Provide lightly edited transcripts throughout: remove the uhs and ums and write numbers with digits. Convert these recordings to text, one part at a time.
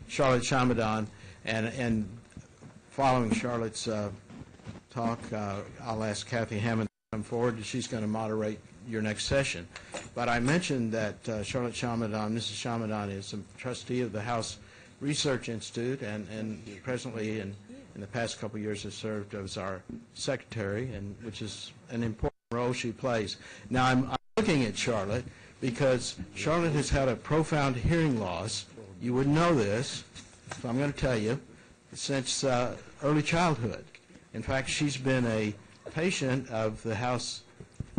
Charlotte Chamadan, and following Charlotte's talk, I'll ask Kathy Hammond to come forward, and she's going to moderate your next session. But I mentioned that Charlotte Chamadan, Mrs. Chamadan, is a trustee of the House Research Institute, and presently, in the past couple of years, has served as our secretary, and which is an important role she plays. Now, I'm looking at Charlotte because Charlotte has had a profound hearing loss. You would know this, so I'm going to tell you, since early childhood. In fact, she's been a patient of the House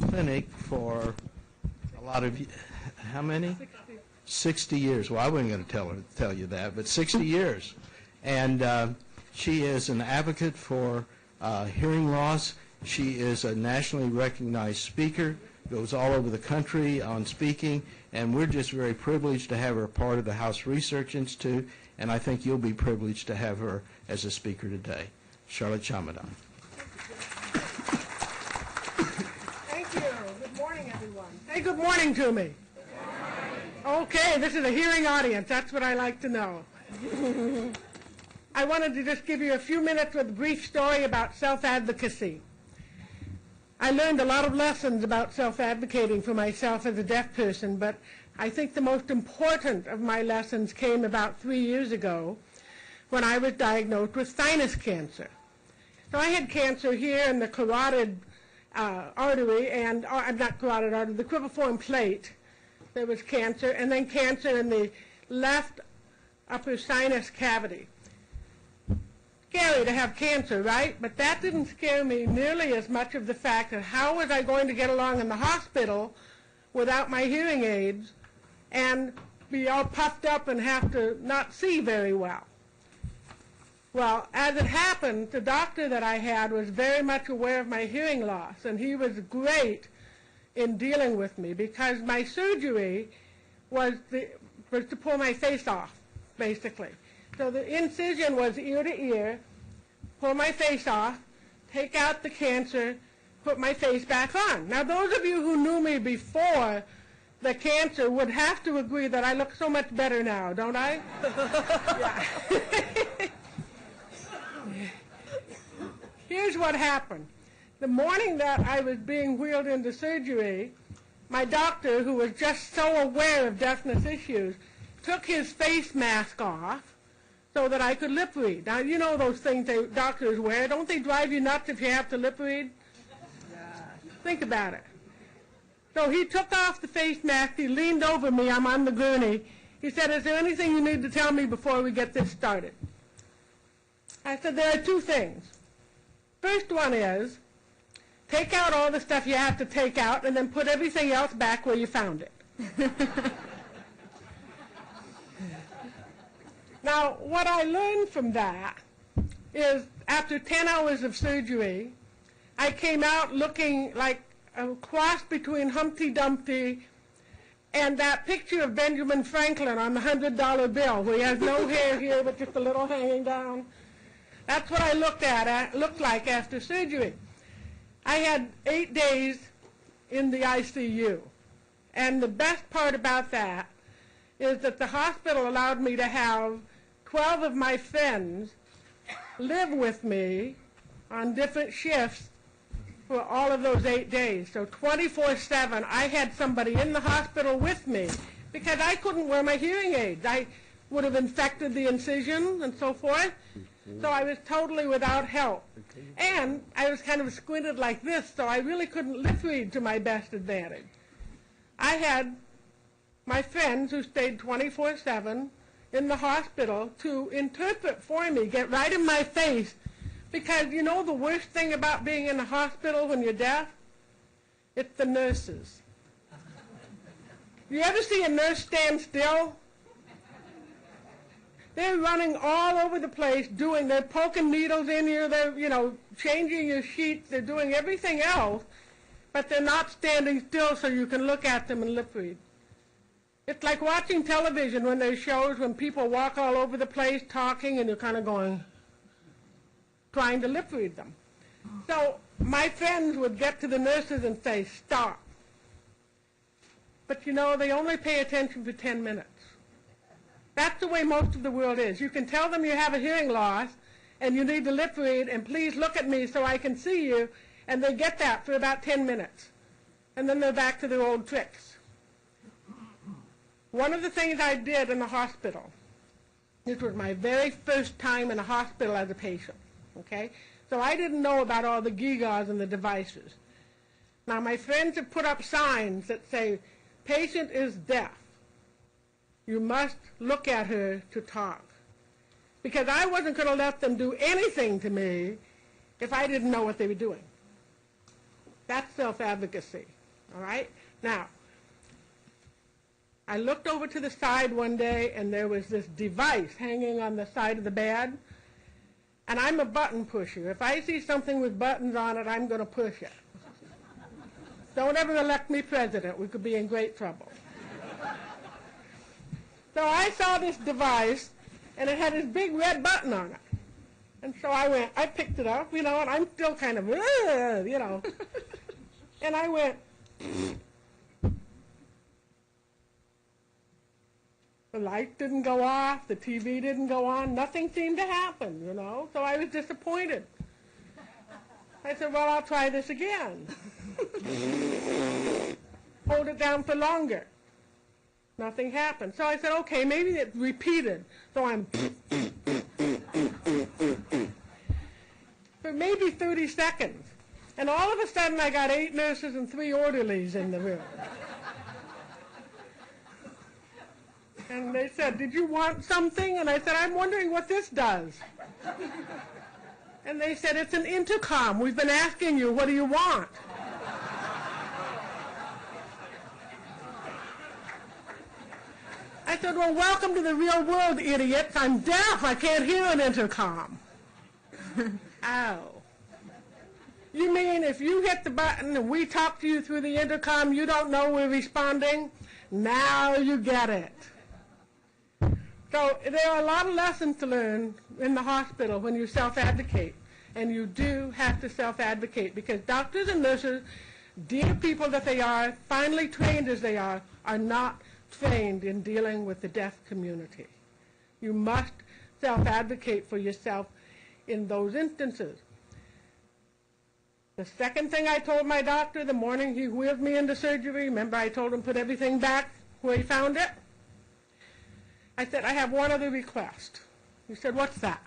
Clinic for a lot of, how many? 60 years. Well, I wasn't going to tell you that, but 60 years. And she is an advocate for hearing loss. She is a nationally recognized speaker, goes all over the country on speaking, and we're just very privileged to have her part of the House Research Institute, and I think you'll be privileged to have her as a speaker today. Charlotte Chamadan. Thank you. Good morning, everyone. Say good morning to me. Okay, this is a hearing audience. That's what I like to know. I wanted to just give you a few minutes with a brief story about self-advocacy. I learned a lot of lessons about self-advocating for myself as a deaf person, but I think the most important of my lessons came about 3 years ago when I was diagnosed with sinus cancer. So I had cancer here in the carotid artery, and not carotid artery, the cribriform plate. There was cancer, and then cancer in the left upper sinus cavity. Scary to have cancer, right? But that didn't scare me nearly as much of the fact that how was I going to get along in the hospital without my hearing aids and be all puffed up and have to not see very well. Well, as it happened, the doctor that I had was very much aware of my hearing loss, and he was great in dealing with me because my surgery was to pull my face off, basically. So the incision was ear to ear, pull my face off, take out the cancer, put my face back on. Now, those of you who knew me before the cancer would have to agree that I look so much better now, don't I? Yeah. Here's what happened. The morning that I was being wheeled into surgery, my doctor, who was just so aware of deafness issues, took his face mask off so that I could lip read. Now, you know those things doctors wear. Don't they drive you nuts if you have to lip read? Yeah. Think about it. So he took off the face mask. He leaned over me. I'm on the gurney. He said, "Is there anything you need to tell me before we get this started?" I said, "There are two things. First one is, take out all the stuff you have to take out and then put everything else back where you found it." Now, what I learned from that is after 10 hours of surgery, I came out looking like a cross between Humpty Dumpty and that picture of Benjamin Franklin on the $100 bill where he has no hair here but just a little hanging down. That's what I looked like after surgery. I had 8 days in the ICU, and the best part about that is that the hospital allowed me to have 12 of my friends live with me on different shifts for all of those 8 days. So 24/7, I had somebody in the hospital with me because I couldn't wear my hearing aids. I would have infected the incision and so forth. So I was totally without help. And I was kind of squinted like this, so I really couldn't lip read to my best advantage. I had my friends who stayed 24/7 in the hospital to interpret for me, get right in my face, because you know the worst thing about being in the hospital when you're deaf? It's the nurses. You ever see a nurse stand still? They're running all over the place they're poking needles in you, they're, changing your sheets, they're doing everything else, but they're not standing still so you can look at them and lip read. It's like watching television when there's shows when people walk all over the place talking and you're kind of trying to lip read them. So my friends would get to the nurses and say, "Stop." But they only pay attention for 10 minutes. That's the way most of the world is. You can tell them you have a hearing loss and you need to lip read and please look at me so I can see you, and they get that for about 10 minutes. And then they're back to their old tricks. One of the things I did in the hospital, this was my very first time in a hospital as a patient, okay? So I didn't know about all the gewgaws and the devices. Now my friends have put up signs that say, patient is deaf. You must look at her to talk. Because I wasn't going to let them do anything to me if I didn't know what they were doing. That's self-advocacy, all right? Now, I looked over to the side one day, and there was this device hanging on the side of the bed, and I'm a button pusher. If I see something with buttons on it, I'm going to push it. Don't ever elect me president. We could be in great trouble. So I saw this device, and it had this big red button on it. And so I picked it up, and I'm still kind of, and I went, the light didn't go off, the TV didn't go on, nothing seemed to happen, so I was disappointed. I said, well, I'll try this again. Hold it down for longer. Nothing happened. So I said, okay, maybe it repeated. So I'm for maybe 30 seconds. And all of a sudden I got 8 nurses and 3 orderlies in the room. And they said, did you want something? And I said, I'm wondering what this does. And they said, it's an intercom. We've been asking you, what do you want? I said, well, welcome to the real world, idiots. I'm deaf. I can't hear an intercom. Ow. You mean if you hit the button and we talk to you through the intercom, you don't know we're responding? Now you get it. So there are a lot of lessons to learn in the hospital when you self-advocate. And you do have to self-advocate because doctors and nurses, dear people that they are, finely trained as they are not trained in dealing with the deaf community. You must self-advocate for yourself in those instances. The second thing I told my doctor the morning he wheeled me into surgery, remember I told him put everything back where he found it? I said, I have one other request. He said, what's that?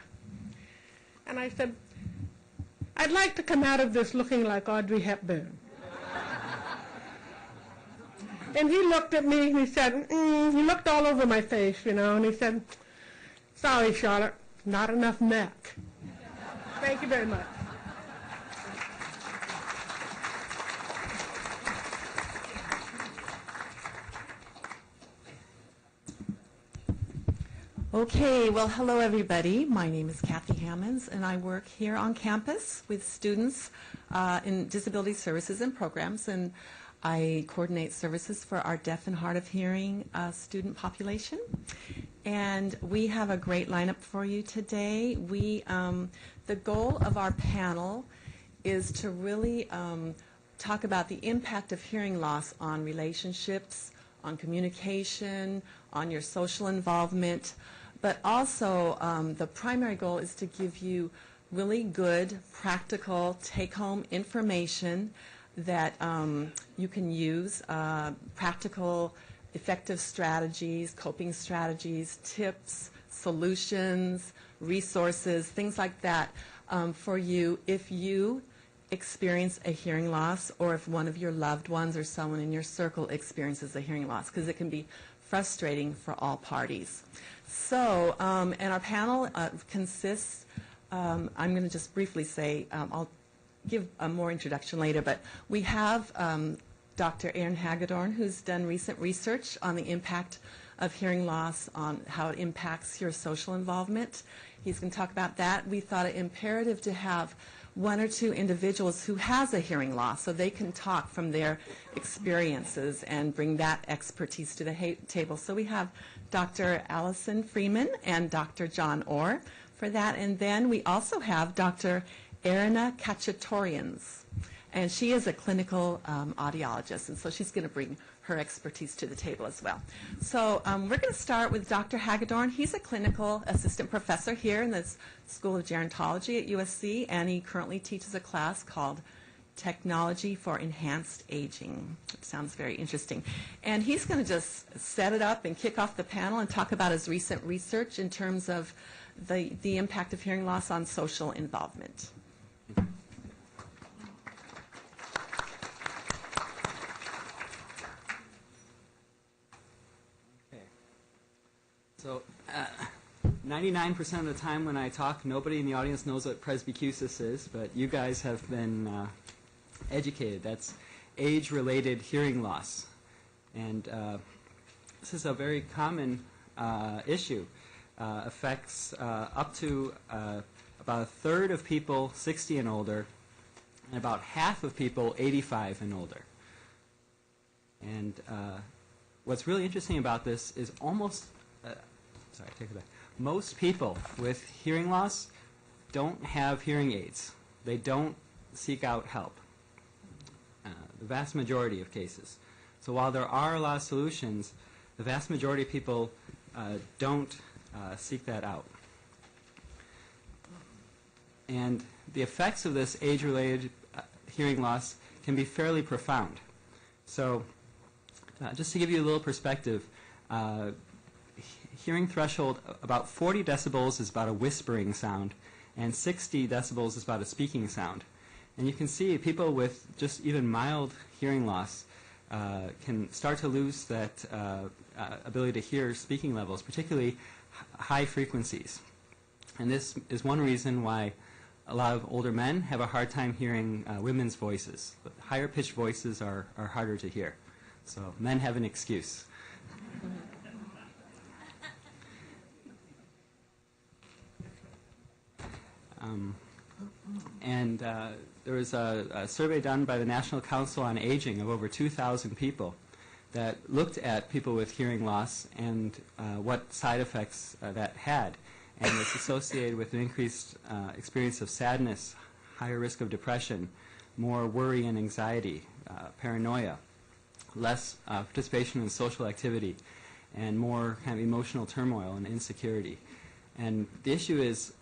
And I said, I'd like to come out of this looking like Audrey Hepburn. And he looked at me and he said, he looked all over my face, and he said, sorry, Charlotte, not enough neck. Thank you very much. Okay, well, hello everybody. My name is Kathy Hammonds, and I work here on campus with students in disability services and programs, and I coordinate services for our deaf and hard of hearing student population. And we have a great lineup for you today. The goal of our panel is to really talk about the impact of hearing loss on relationships, on communication, on your social involvement, but also the primary goal is to give you really good, practical, take-home information that you can use, practical, effective strategies, coping strategies, tips, solutions, resources, things like that for you if you experience a hearing loss or if one of your loved ones or someone in your circle experiences a hearing loss, because it can be frustrating for all parties. So, and our panel consists, I'm going to just briefly say, I'll give a more introduction later, but we have Dr. Aaron Hagedorn, who's done recent research on the impact of hearing loss on how it impacts your social involvement. He's going to talk about that. We thought it imperative to have 1 or 2 individuals who has a hearing loss so they can talk from their experiences and bring that expertise to the table. So we have Dr. Allison Freeman and Dr. John Orr for that. And then we also have Dr. Erina Kachatorians, and she is a clinical audiologist, and so she's going to bring her expertise to the table as well. So we're going to start with Dr. Hagedorn. He's a clinical assistant professor here in the School of Gerontology at USC, and he currently teaches a class called Technology for Enhanced Aging. It sounds very interesting. And he's going to just set it up and kick off the panel and talk about his recent research in terms of the impact of hearing loss on social involvement. So 99% of the time when I talk, nobody in the audience knows what presbycusis is, but you guys have been educated. That's age-related hearing loss. And this is a very common issue. Affects up to about a third of people 60 and older, and about half of people 85 and older. And what's really interesting about this is most people with hearing loss don't have hearing aids. They don't seek out help. The vast majority of cases. So while there are a lot of solutions, the vast majority of people don't seek that out. And the effects of this age-related hearing loss can be fairly profound. So just to give you a little perspective, hearing threshold, about 40 decibels is about a whispering sound, and 60 decibels is about a speaking sound. And you can see people with just even mild hearing loss can start to lose that ability to hear speaking levels, particularly high frequencies. And this is one reason why a lot of older men have a hard time hearing women's voices. But higher pitched voices are harder to hear. So men have an excuse. There was a survey done by the National Council on Aging of over 2,000 people that looked at people with hearing loss and what side effects that had. And it's associated with an increased experience of sadness, higher risk of depression, more worry and anxiety, paranoia, less participation in social activity, and more kind of emotional turmoil and insecurity. And the issue is,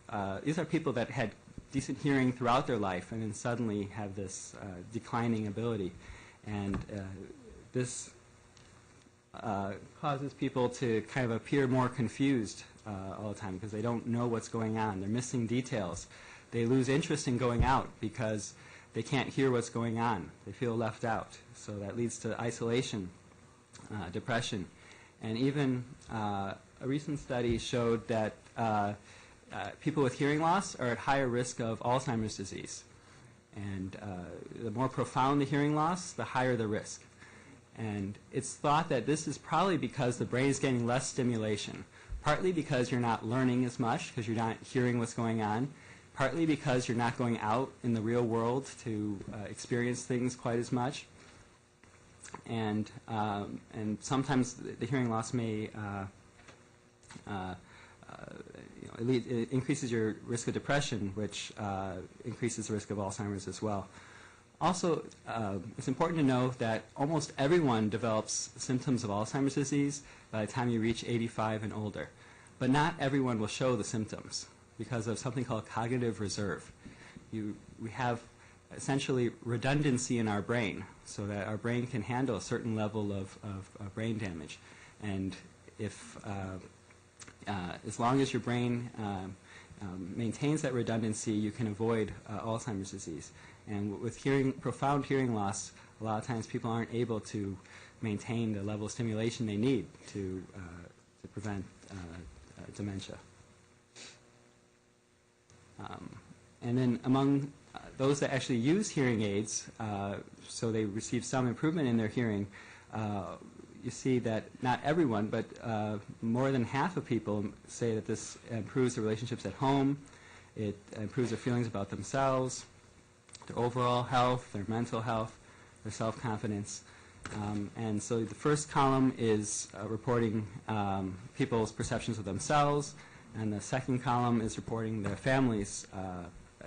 these are people that had decent hearing throughout their life and then suddenly have this declining ability. And this causes people to kind of appear more confused all the time because they don't know what's going on. They're missing details. They lose interest in going out because they can't hear what's going on. They feel left out. So that leads to isolation, depression. And even a recent study showed that people with hearing loss are at higher risk of Alzheimer's disease. And the more profound the hearing loss, the higher the risk. And it's thought that this is probably because the brain is getting less stimulation, partly because you're not learning as much, because you're not hearing what's going on, partly because you're not going out in the real world to experience things quite as much. And sometimes the hearing loss may it increases your risk of depression, which increases the risk of Alzheimer's as well. Also, it's important to know that almost everyone develops symptoms of Alzheimer's disease by the time you reach 85 and older. But not everyone will show the symptoms because of something called cognitive reserve. We have essentially redundancy in our brain so that our brain can handle a certain level of brain damage. And if as long as your brain maintains that redundancy, you can avoid Alzheimer's disease. And with profound hearing loss, a lot of times people aren't able to maintain the level of stimulation they need to prevent dementia. And then among those that actually use hearing aids, so they receive some improvement in their hearing, you see that not everyone, but more than half of people say that this improves their relationships at home, it improves their feelings about themselves, their overall health, their mental health, their self-confidence. And so the first column is reporting people's perceptions of themselves, and the second column is reporting their family's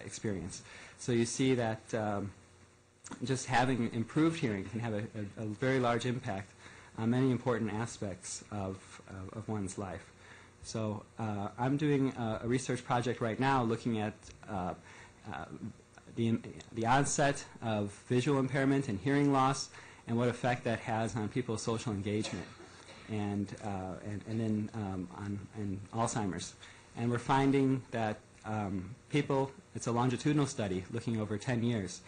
experience. So you see that just having improved hearing can have a very large impact many important aspects of one's life. So I'm doing a research project right now looking at the onset of visual impairment and hearing loss and what effect that has on people's social engagement and then on Alzheimer's. And we're finding that people, it's a longitudinal study looking over 10 years,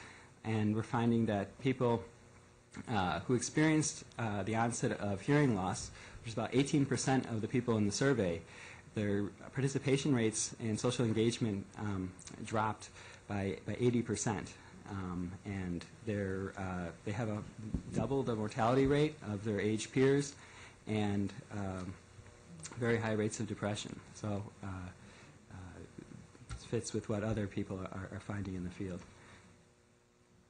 and we're finding that people who experienced the onset of hearing loss, which is about 18% of the people in the survey, their participation rates in social engagement dropped by 80%. And they have a double the mortality rate of their age peers and very high rates of depression. So it fits with what other people are finding in the field.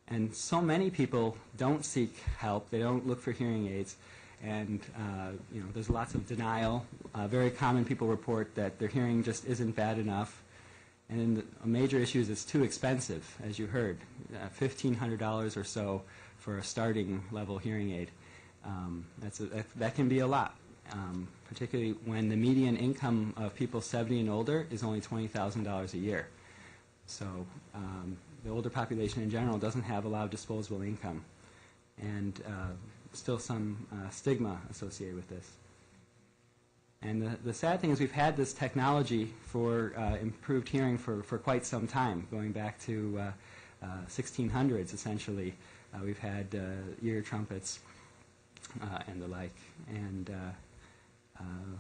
And so many people don't seek help. They don't look for hearing aids. And there's lots of denial. Very common people report that their hearing just isn't bad enough. And then a major issue is it's too expensive, as you heard, $1,500 or so for a starting level hearing aid. That can be a lot, particularly when the median income of people 70 and older is only $20,000 a year. So the older population in general doesn't have a lot of disposable income, and still some stigma associated with this. And the sad thing is we've had this technology for improved hearing for quite some time, going back to 1600s essentially. We've had ear trumpets and the like, and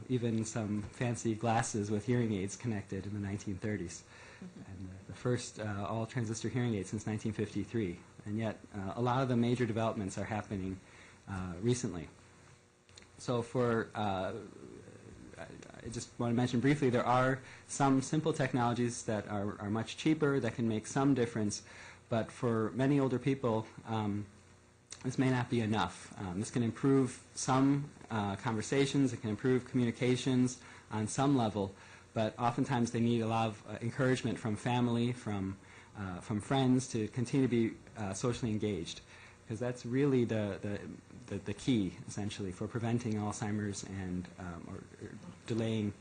even some fancy glasses with hearing aids connected in the 1930s. And the first all-transistor hearing aid since 1953. And yet a lot of the major developments are happening recently. So I just want to mention briefly, there are some simple technologies that are much cheaper that can make some difference, but for many older people, this may not be enough. This can improve some conversations, it can improve communications on some level, but oftentimes they need a lot of encouragement from family, from friends to continue to be socially engaged, because that's really the key, essentially, for preventing Alzheimer's and or delaying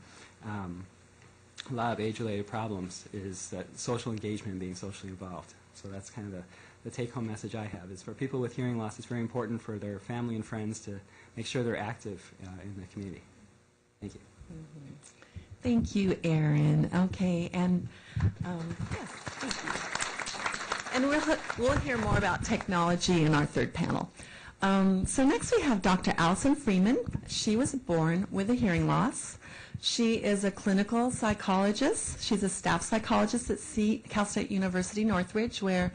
a lot of age-related problems, is that social engagement and being socially involved. So that's kind of the take-home message I have, is for people with hearing loss, it's very important for their family and friends to make sure they're active in the community. Thank you. Mm-hmm. Thank you, Aaron. Okay, and yes, thank you. And we'll hear more about technology in our third panel. So next we have Dr. Allison Freeman. She was born with a hearing loss. She is a clinical psychologist. She's a staff psychologist at Cal State University Northridge, where,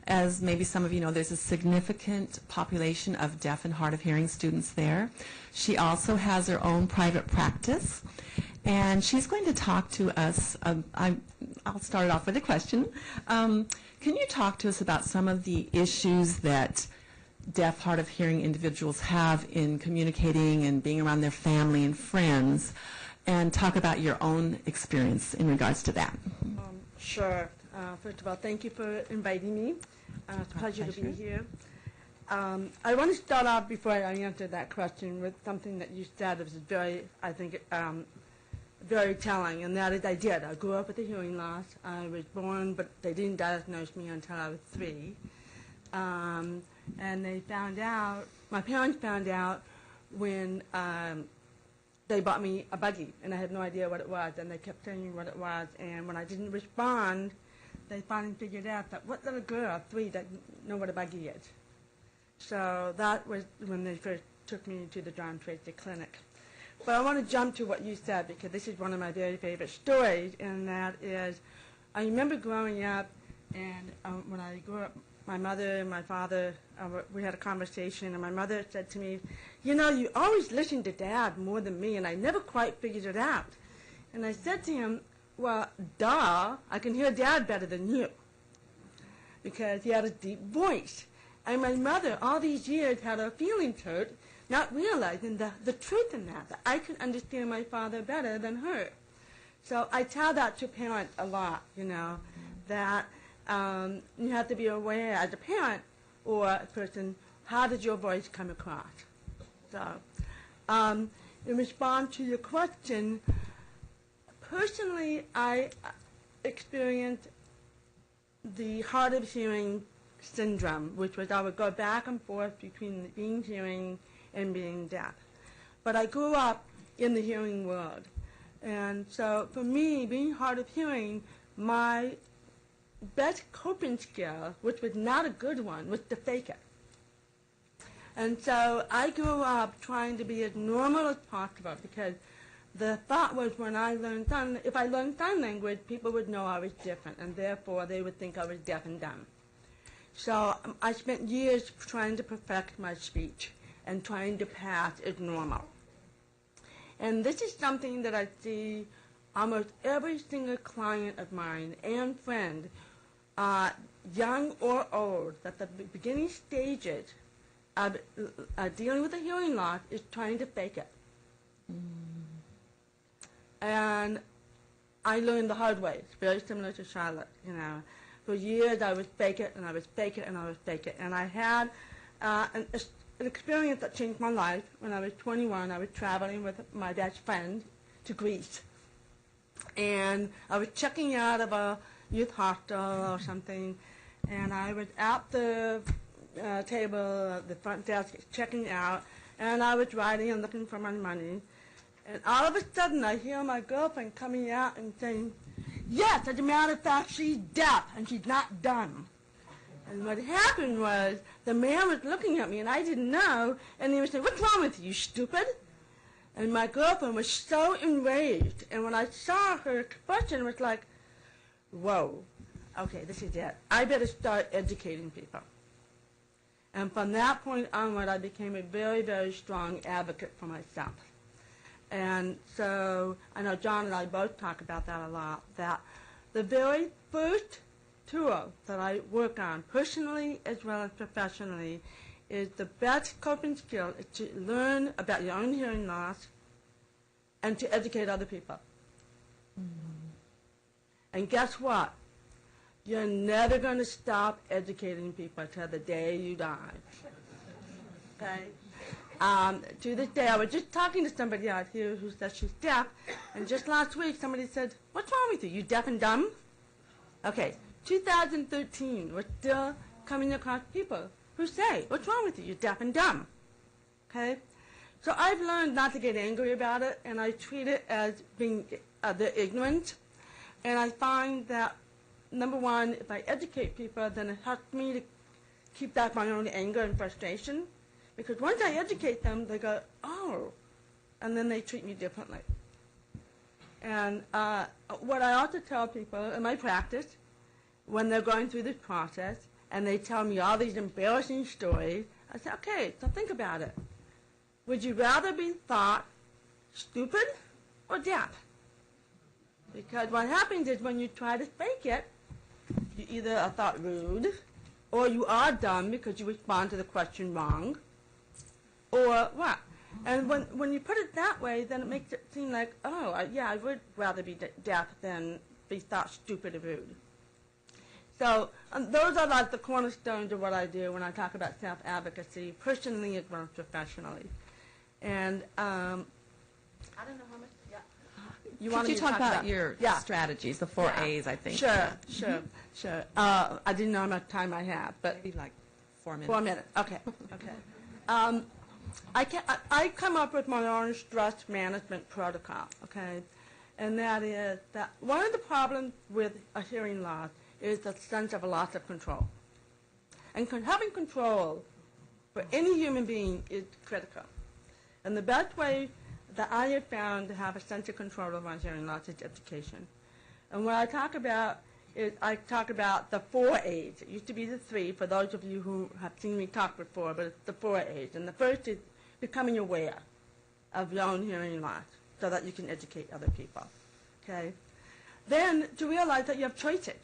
as maybe some of you know, there's a significant population of deaf and hard of hearing students there. She also has her own private practice, and she's going to talk to us. I'll start off with a question. Can you talk to us about some of the issues that deaf, hard of hearing individuals have in communicating and being around their family and friends, and talk about your own experience in regards to that? Sure. First of all, thank you for inviting me. It's a pleasure to be here. I want to start off before I answer that question with something that you said was very, I think, very telling, and that is I did. I grew up with a hearing loss. I was born, but they didn't diagnose me until I was 3. And they found out, my parents found out when they bought me a buggy, and I had no idea what it was, and they kept telling me what it was, and when I didn't respond, they finally figured out that what little girl, 3, doesn't know what a buggy is. So that was when they first took me to the John Tracy Clinic. But I want to jump to what you said, because this is one of my very favorite stories, and that is, I remember growing up, and when I grew up, my mother and my father, we had a conversation, and my mother said to me, you know, you always listen to Dad more than me, and I never quite figured it out. And I said to him, well, duh, I can hear Dad better than you, because he had a deep voice. And my mother, all these years, had her feelings hurt, not realizing the truth in that I could understand my father better than her. So I tell that to parents a lot, you know, that you have to be aware as a parent or a person, how does your voice come across? So In response to your question, personally, I experienced the hard of hearing syndrome, which was I would go back and forth between being hearing and being deaf. But I grew up in the hearing world. And so for me, being hard of hearing, my best coping skill, which was not a good one, was to fake it. And so I grew up trying to be as normal as possible because the thought was when I learned sign, if I learned sign language, people would know I was different, and therefore they would think I was deaf and dumb. So I spent years trying to perfect my speech and trying to pass as normal. And this is something that I see almost every single client of mine and friend, young or old, that the beginning stages of dealing with a hearing loss is trying to fake it. And I learned the hard way. It's very similar to Charlotte, you know. For years I would fake it, and I would fake it, and I would fake it. And I had an experience that changed my life. When I was 21, I was traveling with my best friend to Greece. And I was checking out of a youth hostel or something, and I was at the table, the front desk, checking out, and I was writing and looking for my money. And all of a sudden, I hear my girlfriend coming out and saying, "Yes, as a matter of fact, she's deaf, and she's not dumb." And what happened was, the man was looking at me, and I didn't know, and he was saying, "What's wrong with you, you stupid?" And my girlfriend was so enraged, and when I saw her expression, it was like, whoa, okay, this is it. I better start educating people. And from that point onward, I became a very, very strong advocate for myself. And so I know John and I both talk about that a lot, that the very first tool that I work on, personally as well as professionally, is the best coping skill is to learn about your own hearing loss and to educate other people. And guess what? You're never going to stop educating people till the day you die. Okay? To this day, I was just talking to somebody out here who says she's deaf, and just last week somebody said, "What's wrong with you? You deaf and dumb?" Okay, 2013, we're still coming across people who say, "What's wrong with you? You're deaf and dumb." Okay? So I've learned not to get angry about it, and I treat it as being they're ignorant. And I find that, number one, if I educate people, then it helps me to keep back my own anger and frustration. Because once I educate them, they go, "Oh," and then they treat me differently. And what I also tell people in my practice, when they're going through this process, and they tell me all these embarrassing stories, I say, "Okay, so think about it. Would you rather be thought stupid or deaf?" Because what happens is when you try to fake it, you either are thought rude, or you are dumb because you respond to the question wrong, or what? And when you put it that way, then it makes it seem like, oh, yeah, I would rather be deaf than be thought stupid or rude. So those are like the cornerstones of what I do when I talk about self-advocacy, personally as well as professionally. And I don't know how much, yeah. Could you talk about your strategies, the 4 A's, I think? Sure. I didn't know how much time I have, but Maybe like 4 minutes. 4 minutes, okay. I come up with my own stress management protocol, okay? And that is that one of the problems with a hearing loss is the sense of a loss of control. And having control for any human being is critical. And the best way that I have found to have a sense of control over my hearing loss is education. And what I talk about is I talk about the 4 A's. It used to be the 3 for those of you who have seen me talk before, but it's the 4 A's. And the first is becoming aware of your own hearing loss so that you can educate other people. Okay? Then to realize that you have choices.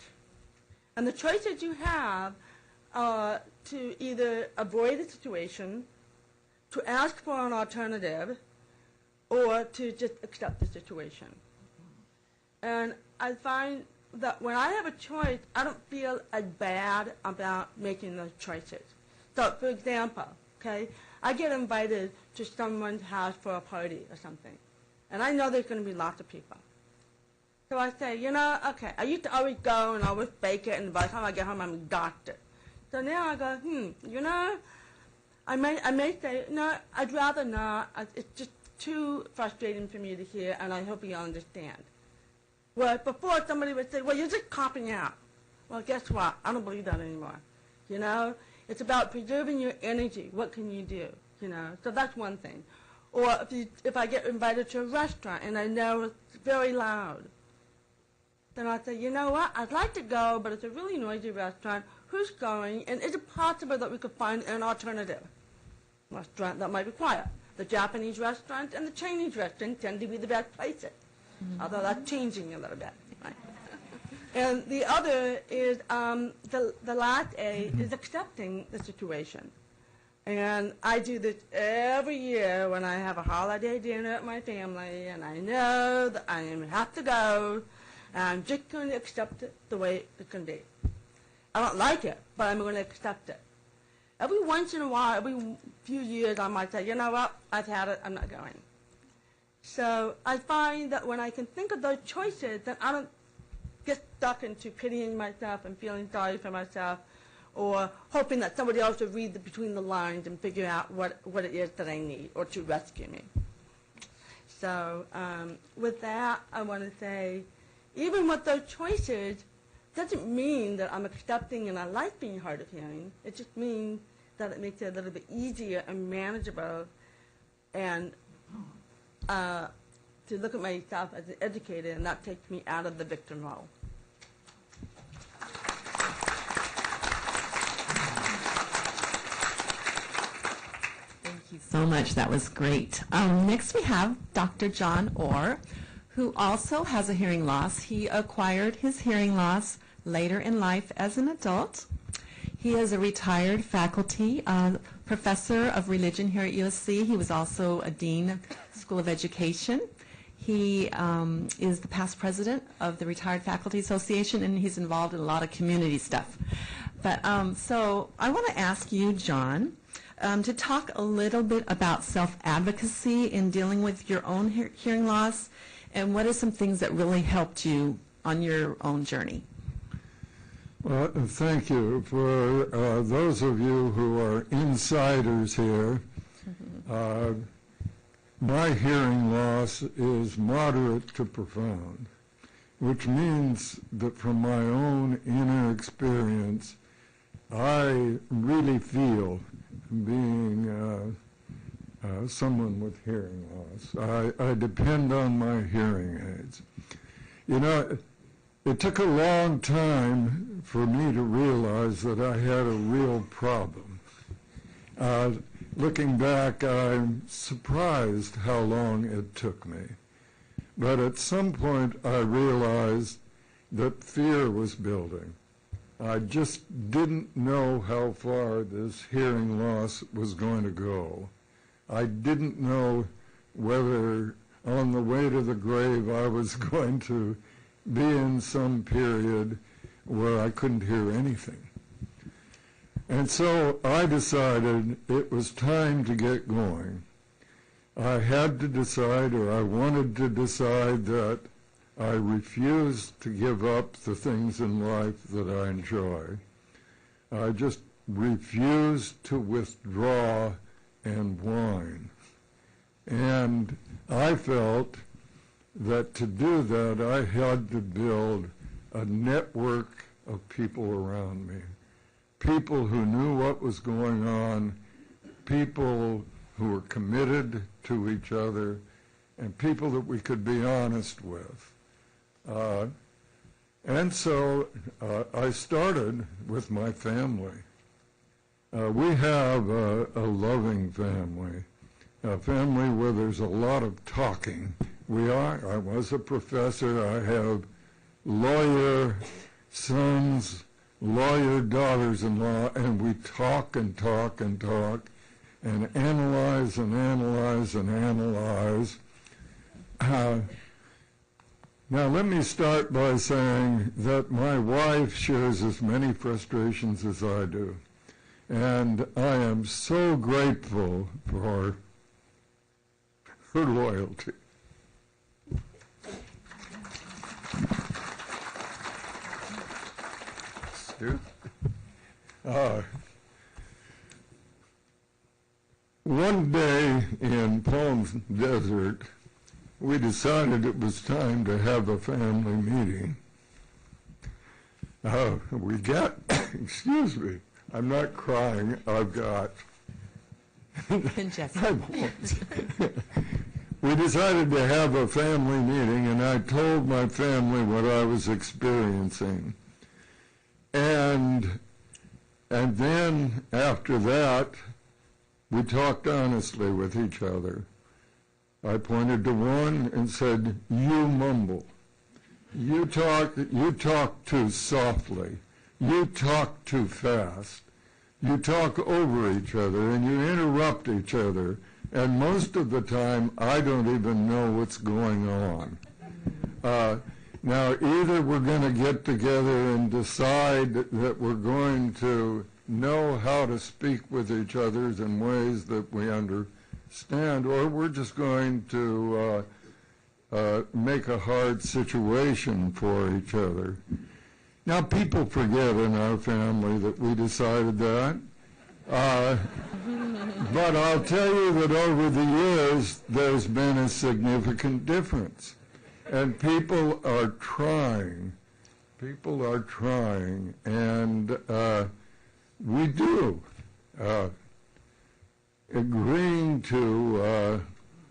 And the choices you have are to either avoid the situation, to ask for an alternative, or to just accept the situation. And I find that when I have a choice, I don't feel as bad about making those choices. So, for example, okay, I get invited to someone's house for a party or something, and I know there's going to be lots of people. So I say, okay, I used to always go and always bake it, and by the time I get home, I'm exhausted. So now I go, I may say, no, I'd rather not. It's just too frustrating for me to hear, and I hope you understand. Well, before somebody would say, well, you're just copping out. Well, guess what? I don't believe that anymore. It's about preserving your energy. What can you do? So that's one thing. Or if I get invited to a restaurant and I know it's very loud, then I'll say, you know what? I'd like to go, but it's a really noisy restaurant. Who's going? And is it possible that we could find an alternative restaurant that might be quiet? The Japanese restaurant and the Chinese restaurant tend to be the best places, although that's changing a little bit. Right? And the other is, the last A is accepting the situation. And I do this every year when I have a holiday dinner at my family, and I know that I have to go, and I'm just going to accept it the way it's going to be. I don't like it, but I'm going to accept it. Every once in a while, every few years, I might say, you know what, I've had it, I'm not going. So I find that when I can think of those choices, then I don't get stuck into pitying myself and feeling sorry for myself, or hoping that somebody else will read between the lines and figure out what it is that I need, or to rescue me. So with that, I want to say, even with those choices, doesn't mean that I'm accepting and I like being hard of hearing. It just means that it makes it a little bit easier and manageable, and to look at myself as an educator, and that takes me out of the victim role. Thank you so much. That was great. Next we have Dr. John Orr, who also has a hearing loss. He acquired his hearing loss later in life as an adult. He is a retired faculty professor of religion here at USC. He was also a dean of School of Education. He is the past president of the Retired Faculty Association, and he's involved in a lot of community stuff. But so I want to ask you, John, to talk a little bit about self-advocacy in dealing with your own hearing loss, and what are some things that really helped you on your own journey? Well, thank you. For those of you who are insiders here, my hearing loss is moderate to profound, which means that from my own inner experience, I really feel being someone with hearing loss. I depend on my hearing aids. It took a long time for me to realize that I had a real problem. Looking back, I'm surprised how long it took me. But at some point, I realized that fear was building. I just didn't know how far this hearing loss was going to go. I didn't know whether on the way to the grave I was going to be in some period where I couldn't hear anything. And so I decided it was time to get going. I had to decide, or I wanted to decide, that I refused to give up the things in life that I enjoy. I just refused to withdraw and whine. And I felt that to do that, I had to build a network of people around me, people who knew what was going on, people who were committed to each other, and people that we could be honest with. And so I started with my family. We have a loving family, a family where there's a lot of talking. I was a professor. I have lawyer sons, lawyer daughters-in-law, and we talk and talk and talk and analyze and analyze and analyze. Now, let me start by saying that my wife shares as many frustrations as I do. And I am so grateful for her loyalty. One day in Palm Desert, we decided it was time to have a family meeting. We got, excuse me, I'm not crying, I've got. Congestion. I won't. We decided to have a family meeting, and I told my family what I was experiencing. And then after that, we talked honestly with each other. I pointed to one and said, "You mumble. You talk too softly. You talk too fast. You talk over each other and you interrupt each other. And most of the time, I don't even know what's going on." Now, either we're going to get together and decide that we're going to know how to speak with each other in ways that we understand, or we're just going to make a hard situation for each other. Now, people forget in our family that we decided that. But I'll tell you that over the years, there's been a significant difference. And people are trying. People are trying. And we do. Agreeing to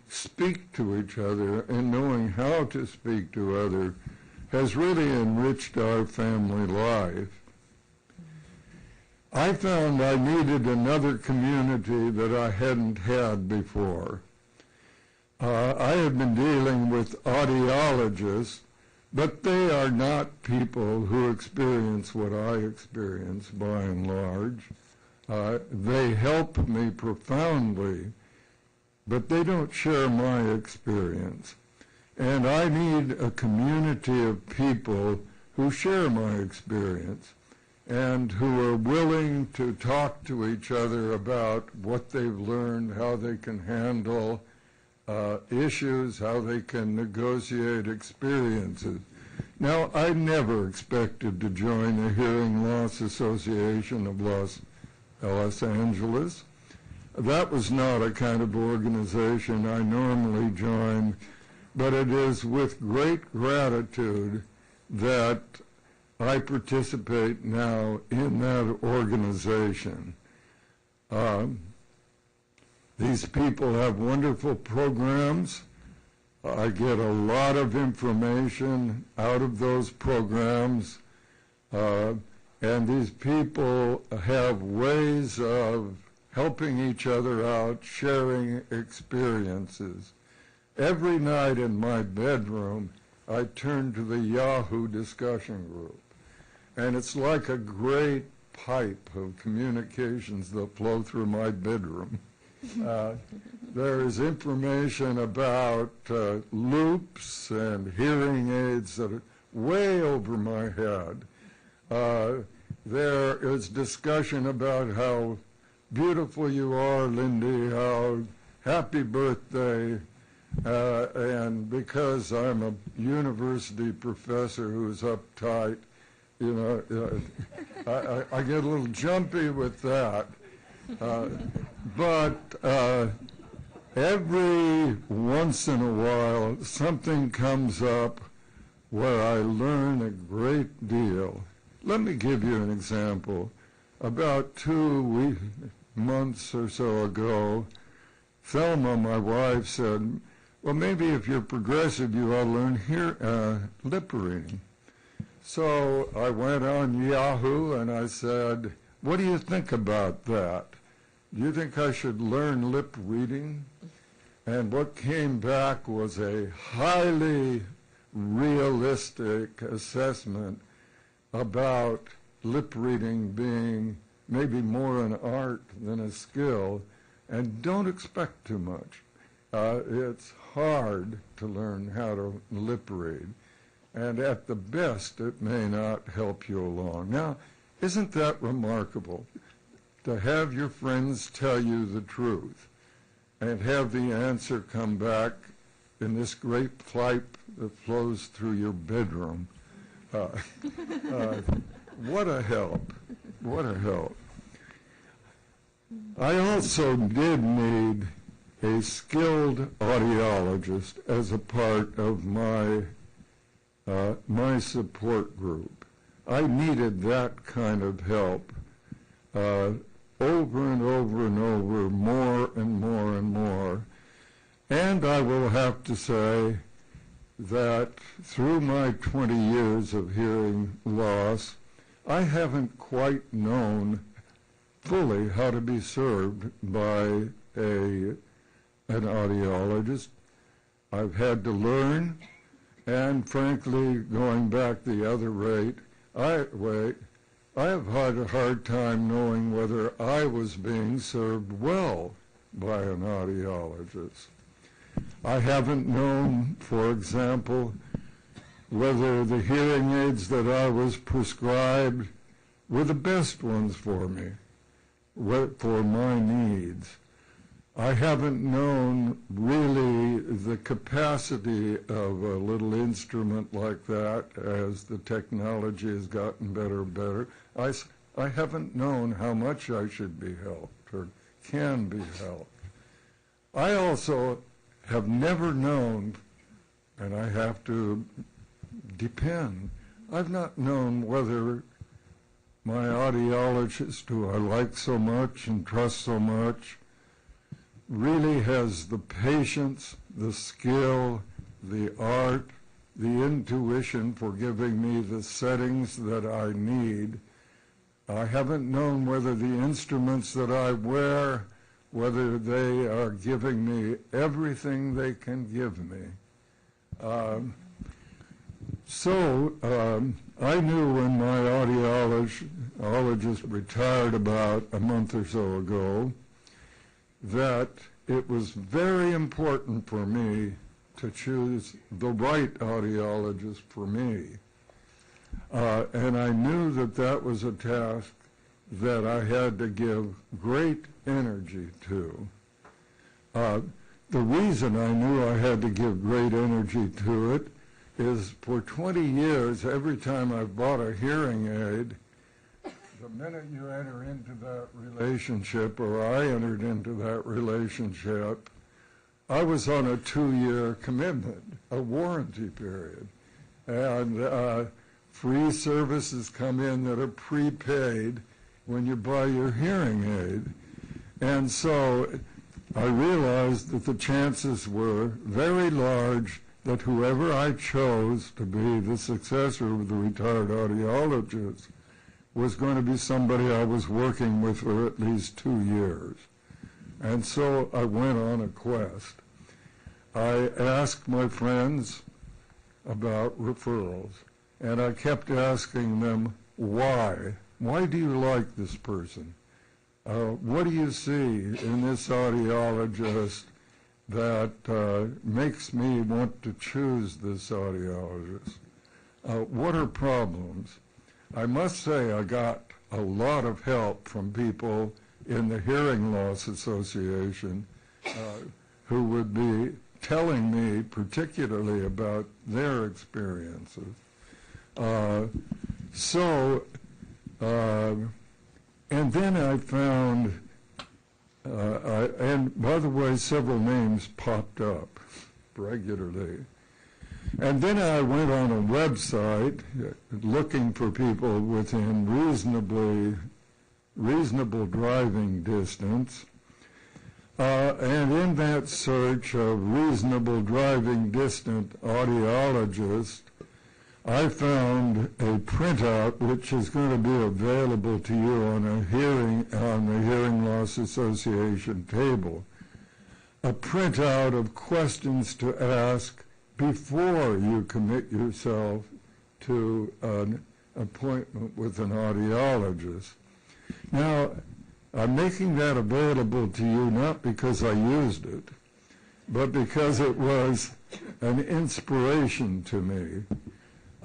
speak to each other and knowing how to speak to others has really enriched our family life. I found I needed another community that I hadn't had before. I have been dealing with audiologists, but they are not people who experience what I experience by and large. They help me profoundly, but they don't share my experience. And I need a community of people who share my experience and who are willing to talk to each other about what they've learned, how they can handle issues, how they can negotiate experiences. Now, I never expected to join the Hearing Loss Association of Los Angeles. That was not a kind of organization I normally join, but it is with great gratitude that I participate now in that organization. These people have wonderful programs. I get a lot of information out of those programs. And these people have ways of helping each other out, sharing experiences. Every night in my bedroom, I turn to the Yahoo discussion group. And it's like a great pipe of communications that flow through my bedroom. There is information about loops and hearing aids that are way over my head. There is discussion about how beautiful you are, Lindy, how happy birthday. And because I'm a university professor who's uptight, you know, I get a little jumpy with that. But every once in a while, something comes up where I learn a great deal. Let me give you an example. About 2 months or so ago, Thelma, my wife, said, "Well, maybe if you're progressive, you ought to learn lip reading." So I went on Yahoo and I said, "What do you think about that? Do you think I should learn lip reading?" And what came back was a highly realistic assessment about lip reading being maybe more an art than a skill, and don't expect too much. It's hard to learn how to lip read, and at the best, it may not help you along. Now, isn't that remarkable? to have your friends tell you the truth and have the answer come back in this great pipe that flows through your bedroom. What a help. What a help. I also did need a skilled audiologist as a part of my my support group. I needed that kind of help over and over and over, more and more and more. And I will have to say that through my 20 years of hearing loss, I haven't quite known fully how to be served by an audiologist. I've had to learn, and frankly, going back the other way, I have had a hard time knowing whether I was being served well by an audiologist. I haven't known, for example, whether the hearing aids that I was prescribed were the best ones for me, for my needs. I haven't known really the capacity of a little instrument like that as the technology has gotten better and better. I haven't known how much I should be helped or can be helped. I also have never known, and I have to depend, I've not known whether my audiologist, who I like so much and trust so much, really has the patience, the skill, the art, the intuition for giving me the settings that I need. I haven't known whether the instruments that I wear, whether they are giving me everything they can give me. I knew when my audiologist retired about a month or so ago that it was very important for me to choose the right audiologist for me. And I knew that that was a task that I had to give great energy to. The reason I knew I had to give great energy to it is for 20 years, every time I've bought a hearing aid, the minute you enter into that relationship, or I entered into that relationship, I was on a 2-year commitment, a warranty period. And free services come in that are prepaid when you buy your hearing aid. And so I realized that the chances were very large that whoever I chose to be the successor of the retired audiologist was going to be somebody I was working with for at least 2 years. And so I went on a quest. I asked my friends about referrals, and I kept asking them, why? Why do you like this person? What do you see in this audiologist that makes me want to choose this audiologist? What are problems? I must say I got a lot of help from people in the Hearing Loss Association who would be telling me particularly about their experiences. And then I found, and by the way, several names popped up regularly. And then I went on a website looking for people within reasonable driving distance. And in that search of reasonable driving distant audiologist, I found a printout which is going to be available to you on the Hearing Loss Association table. A printout of questions to ask before you commit yourself to an appointment with an audiologist. Now, I'm making that available to you not because I used it, but because it was an inspiration to me.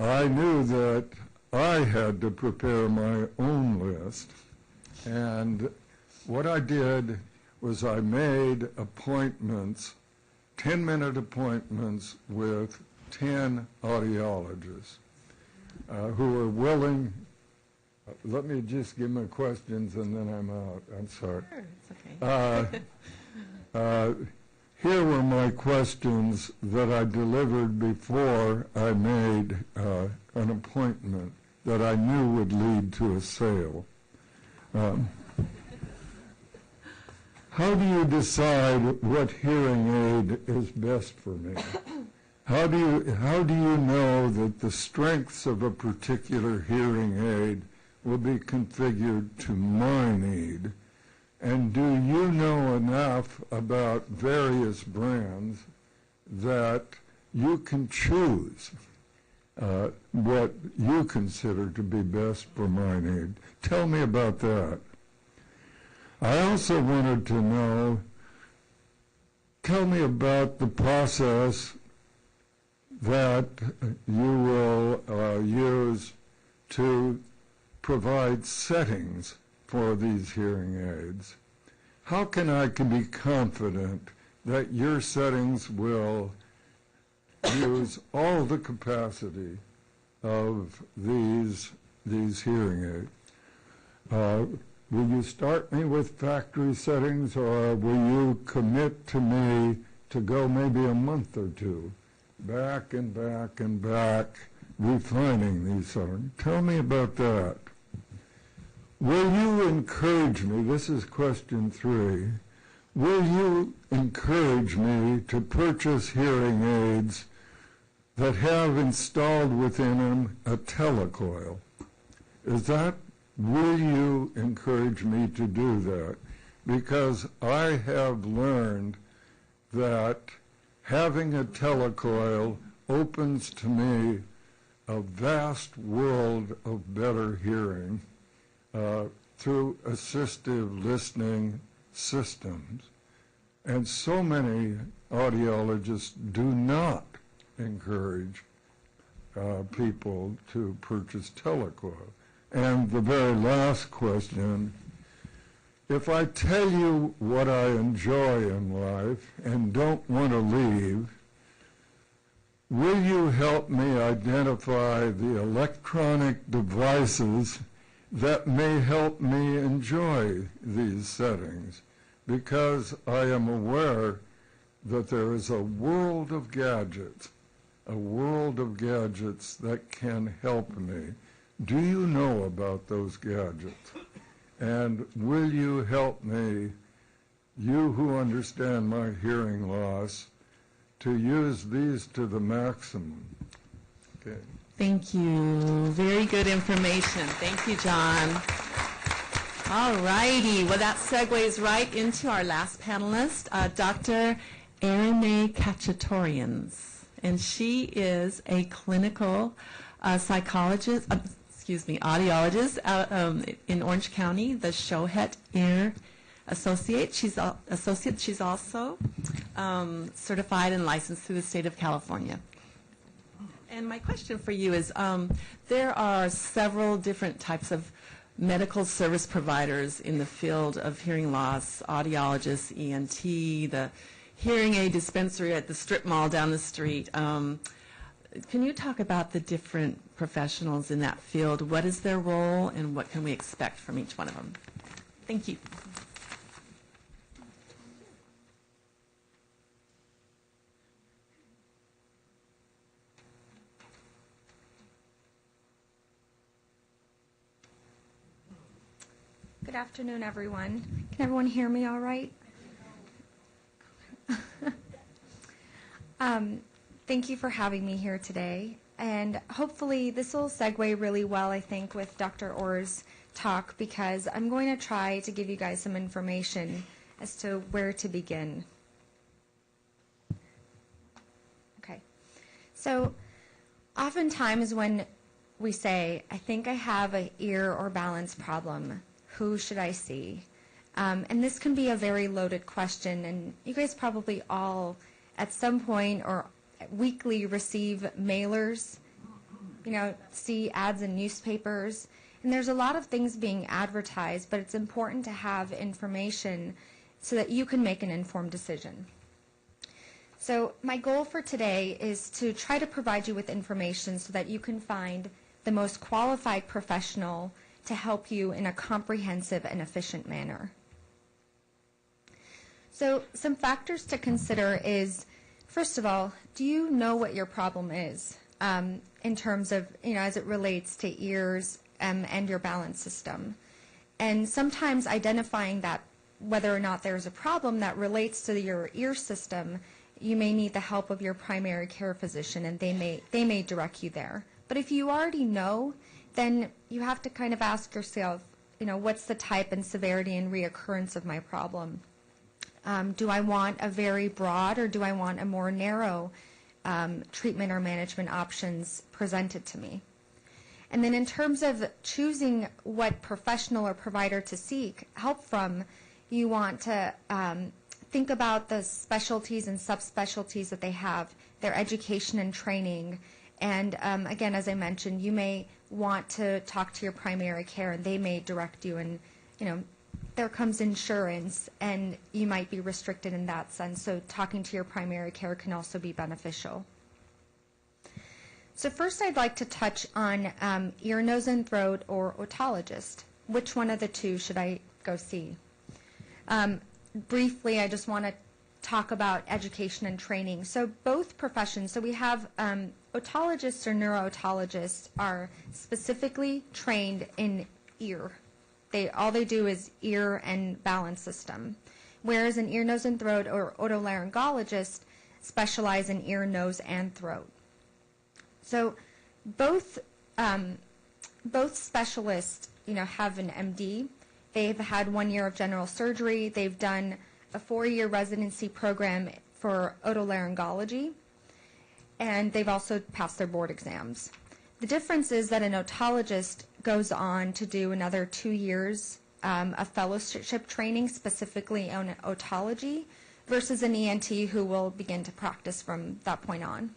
I knew that I had to prepare my own list, and what I did was I made appointments, 10-minute appointments with 10 audiologists who were willing. Let me just give my questions and then I'm out. I'm sorry. Sure, it's okay. Here were my questions that I delivered before I made an appointment that I knew would lead to a sale. How do you decide what hearing aid is best for me? How do you know that the strengths of a particular hearing aid will be configured to my need? And do you know enough about various brands that you can choose what you consider to be best for my need? Tell me about that. I also wanted to know, tell me about the process that you will use to provide settings for these hearing aids. How can I be confident that your settings will use all the capacity of these hearing aids? Will you start me with factory settings, or will you commit to me to go maybe a month or two, back and back and back, refining these settings? Tell me about that. Will you encourage me, this is question 3, will you encourage me to purchase hearing aids that have installed within them a telecoil? Will you encourage me to do that? Because I have learned that having a telecoil opens to me a vast world of better hearing through assistive listening systems. And so many audiologists do not encourage people to purchase telecoil. And the very last question, if I tell you what I enjoy in life and don't want to leave, will you help me identify the electronic devices that may help me enjoy these settings? Because I am aware that there is a world of gadgets that can help me. Do you know about those gadgets? And will you help me, you who understand my hearing loss, to use these to the maximum? Okay. Thank you. Very good information. Thank you, John. All righty. Well, that segues right into our last panelist, Dr. Arine Khatchatorians. And she is a clinical psychologist, audiologist in Orange County, the Shohet Ear Associate. She's also certified and licensed through the state of California. And my question for you is, there are several different types of medical service providers in the field of hearing loss, audiologists, ENT, the hearing aid dispensary at the strip mall down the street. Can you talk about the different professionals in that field? What is their role, and what can we expect from each one of them? Thank you. Good afternoon, everyone. Can everyone hear me all right? Thank you for having me here today. And hopefully this will segue really well, I think, with Dr. Orr's talk, because I'm going to try to give you guys some information as to where to begin. Okay. So oftentimes when we say, I think I have an ear or balance problem, who should I see? And this can be a very loaded question, and you guys probably all at some point or weekly receive mailers, see ads in newspapers, And there's a lot of things being advertised, but it's important to have information so that you can make an informed decision. So my goal for today is to try to provide you with information so that you can find the most qualified professional to help you in a comprehensive and efficient manner. So some factors to consider is, first of all, do you know what your problem is in terms of, as it relates to ears and your balance system? And sometimes identifying that whether or not there's a problem that relates to your ear system, you may need the help of your primary care physician, and they may direct you there. But if you already know, then you have to kind of ask yourself, what's the type and severity and reoccurrence of my problem? Do I want a very broad, or do I want a more narrow treatment or management options presented to me? And then in terms of choosing what professional or provider to seek help from, you want to think about the specialties and subspecialties that they have, their education and training. And again, as I mentioned, you may want to talk to your primary care, and they may direct you. And, there comes insurance, and you might be restricted in that sense. So talking to your primary care can also be beneficial. So first, I'd like to touch on ear, nose, and throat or otologist. Which one of the two should I go see? Briefly, I just want to talk about education and training. So both professions, so we have otologists or neuro-otologists are specifically trained in ear. All they do is ear and balance system, whereas an ear, nose, and throat or otolaryngologist specialize in ear, nose, and throat. So both specialists, have an MD. They've had 1 year of general surgery. They've done a 4-year residency program for otolaryngology, and they've also passed their board exams. The difference is that an otologist goes on to do another 2 years of fellowship training specifically on otology versus an ENT who will begin to practice from that point on.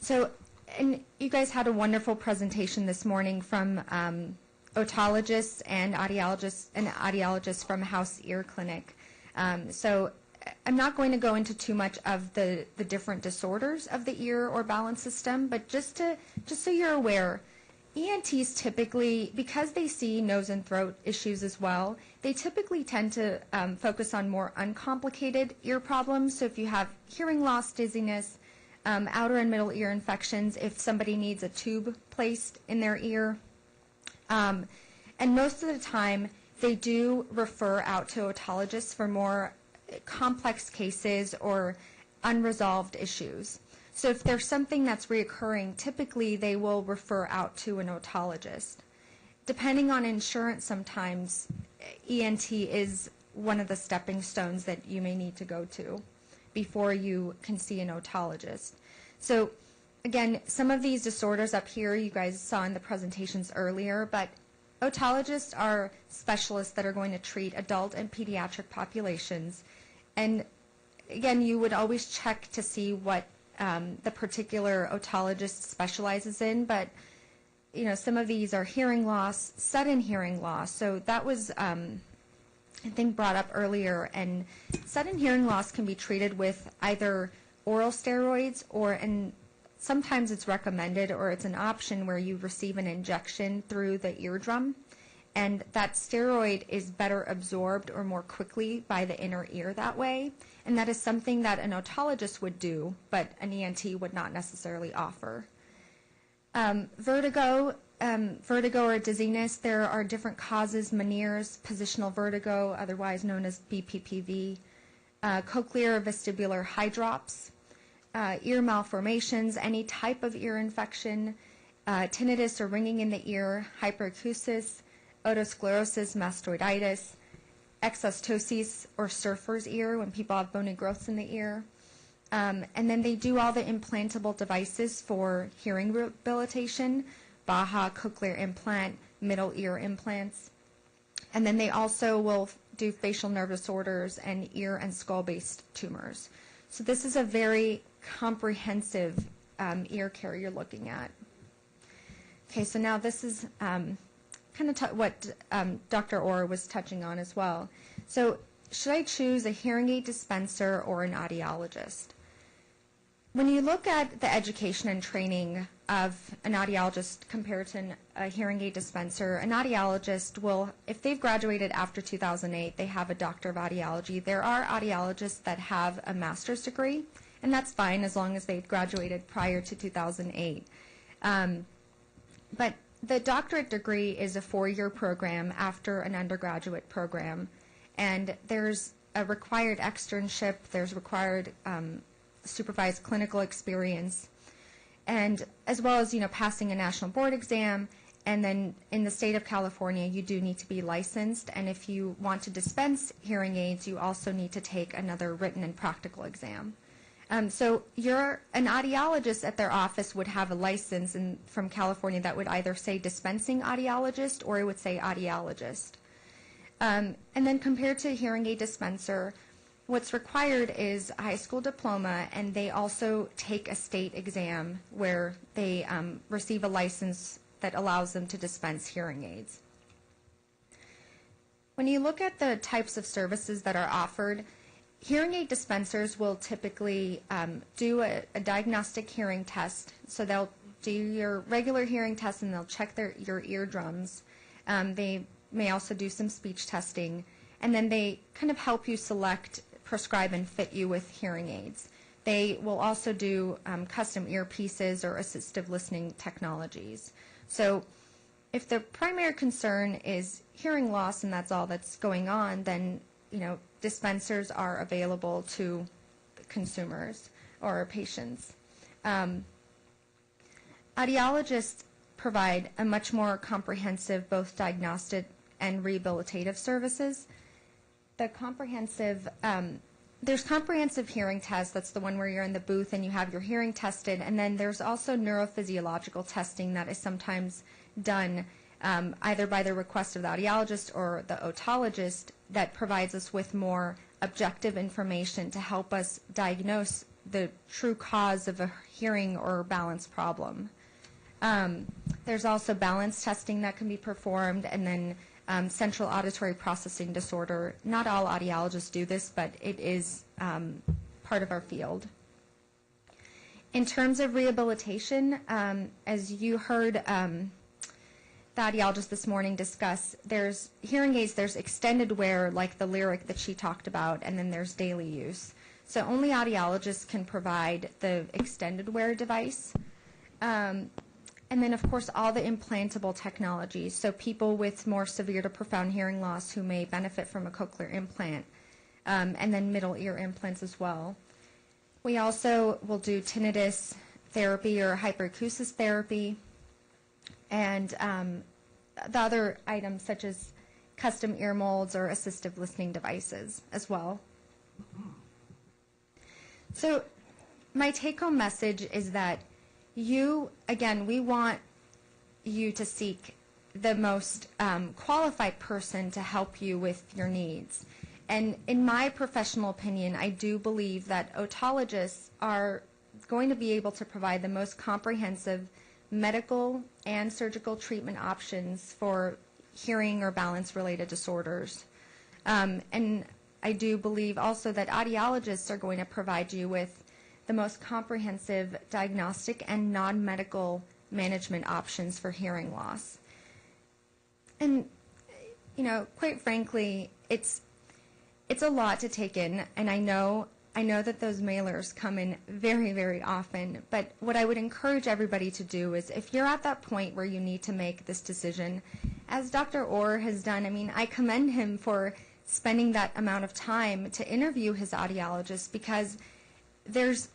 So, and you guys had a wonderful presentation this morning from otologists and audiologists from House Ear Clinic. So I'm not going to go into too much of the different disorders of the ear or balance system, but just so you're aware, ENTs typically, because they see nose and throat issues as well, they typically tend to focus on more uncomplicated ear problems. So if you have hearing loss, dizziness, outer and middle ear infections, if somebody needs a tube placed in their ear, and most of the time they do refer out to otologists for more complex cases or unresolved issues. So if there's something that's reoccurring, typically they will refer out to an otologist. Depending on insurance, sometimes ENT is one of the stepping stones that you may need to go to before you can see an otologist. So again, some of these disorders up here you guys saw in the presentations earlier, but otologists are specialists that are going to treat adult and pediatric populations. And again, you would always check to see what the particular otologist specializes in, but some of these are hearing loss, sudden hearing loss. So that was, I think, brought up earlier. And sudden hearing loss can be treated with either oral steroids and sometimes it's recommended or it's an option where you receive an injection through the eardrum, and that steroid is better absorbed or more quickly by the inner ear that way. And that is something that an otologist would do, but an ENT would not necessarily offer. Vertigo or dizziness, there are different causes: Meniere's, positional vertigo, otherwise known as BPPV, cochlear or vestibular hydrops, ear malformations, any type of ear infection, tinnitus or ringing in the ear, hyperacusis, otosclerosis, mastoiditis, exostosis or surfer's ear when people have bony growths in the ear. And then they do all the implantable devices for hearing rehabilitation, Baha cochlear implant, middle ear implants. And then they also will do facial nerve disorders and ear and skull-based tumors. So this is a very comprehensive ear care you're looking at. Okay, so now this is kind of what Dr. Orr was touching on as well. So should I choose a hearing aid dispenser or an audiologist? When you look at the education and training of an audiologist compared to a hearing aid dispenser, an audiologist will, if they've graduated after 2008, they have a doctor of audiology. There are audiologists that have a master's degree, and that's fine as long as they graduated prior to 2008. But the doctorate degree is a 4-year program after an undergraduate program, and there's a required externship, there's required supervised clinical experience, and as well as, passing a national board exam. And then in the state of California, you do need to be licensed, and if you want to dispense hearing aids, you also need to take another written and practical exam. So an audiologist at their office would have a license from California that would either say dispensing audiologist or it would say audiologist. And then compared to a hearing aid dispenser, what's required is a high school diploma, and they also take a state exam where they receive a license that allows them to dispense hearing aids. When you look at the types of services that are offered, hearing aid dispensers will typically do a diagnostic hearing test. So they'll do your regular hearing test and they'll check your eardrums. They may also do some speech testing, and then they kind of help you select, prescribe, and fit you with hearing aids. They will also do custom earpieces or assistive listening technologies. So if the primary concern is hearing loss and that's all that's going on, then dispensers are available to consumers or patients. Audiologists provide a much more comprehensive both diagnostic and rehabilitative services. The comprehensive, there's comprehensive hearing tests. That's the one where you're in the booth and you have your hearing tested. And then there's also neurophysiological testing that is sometimes done either by the request of the audiologist or the otologist that provides us with more objective information to help us diagnose the true cause of a hearing or balance problem. There's also balance testing that can be performed, and then central auditory processing disorder. Not all audiologists do this, but it is part of our field. In terms of rehabilitation, as you heard the audiologist this morning discuss, there's hearing aids, there's extended wear like the Lyric that she talked about, and then there's daily use. So only audiologists can provide the extended wear device. And then, of course, all the implantable technologies. So people with more severe to profound hearing loss who may benefit from a cochlear implant, and then middle ear implants as well. We also will do tinnitus therapy or hyperacusis therapy, and the other items such as custom ear molds or assistive listening devices as well. So my take-home message is that we want you to seek the most qualified person to help you with your needs. And in my professional opinion, I do believe that otologists are going to be able to provide the most comprehensive medical and surgical treatment options for hearing or balance-related disorders. And I do believe also that audiologists are going to provide you with the most comprehensive diagnostic and non-medical management options for hearing loss. And, quite frankly, it's a lot to take in, and I know that those mailers come in very, very often, but what I would encourage everybody to do is if you're at that point where you need to make this decision, as Dr. Orr has done, I commend him for spending that amount of time to interview his audiologist, because there's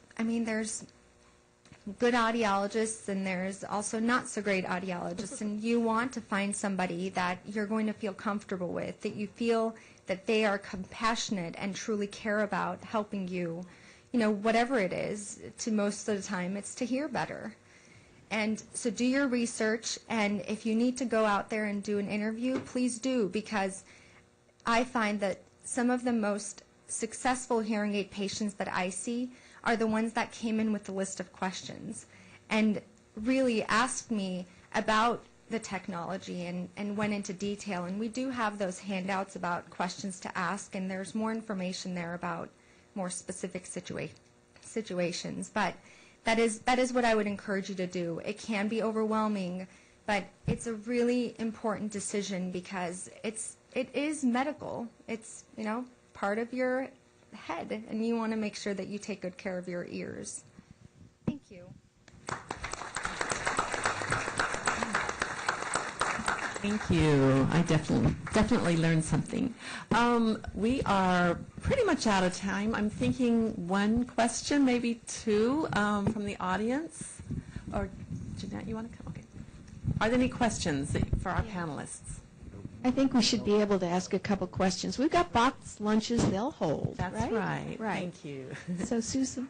good audiologists and there's also not so great audiologists, and you want to find somebody that you're going to feel comfortable with, that you feel that they are compassionate and truly care about helping you, whatever it is. To most of the time, it's to hear better. And so do your research, and if you need to go out there and do an interview, please do, because I find that some of the most successful hearing aid patients that I see are the ones that came in with a list of questions and really asked me about the technology and went into detail. And we do have those handouts about questions to ask, and there's more information there about more specific situations. But that is what I would encourage you to do. It can be overwhelming, but it's a really important decision because it is medical. It's, part of your head, and you want to make sure that you take good care of your ears. Thank you. Thank you. I definitely learned something. We are pretty much out of time. I'm thinking one question, maybe two, from the audience. Or Jeanette, you want to come? Okay. Are there any questions for our panelists? I think we should be able to ask a couple questions. We've got boxed lunches they'll hold. That's right. Right. Thank you. So, Susan.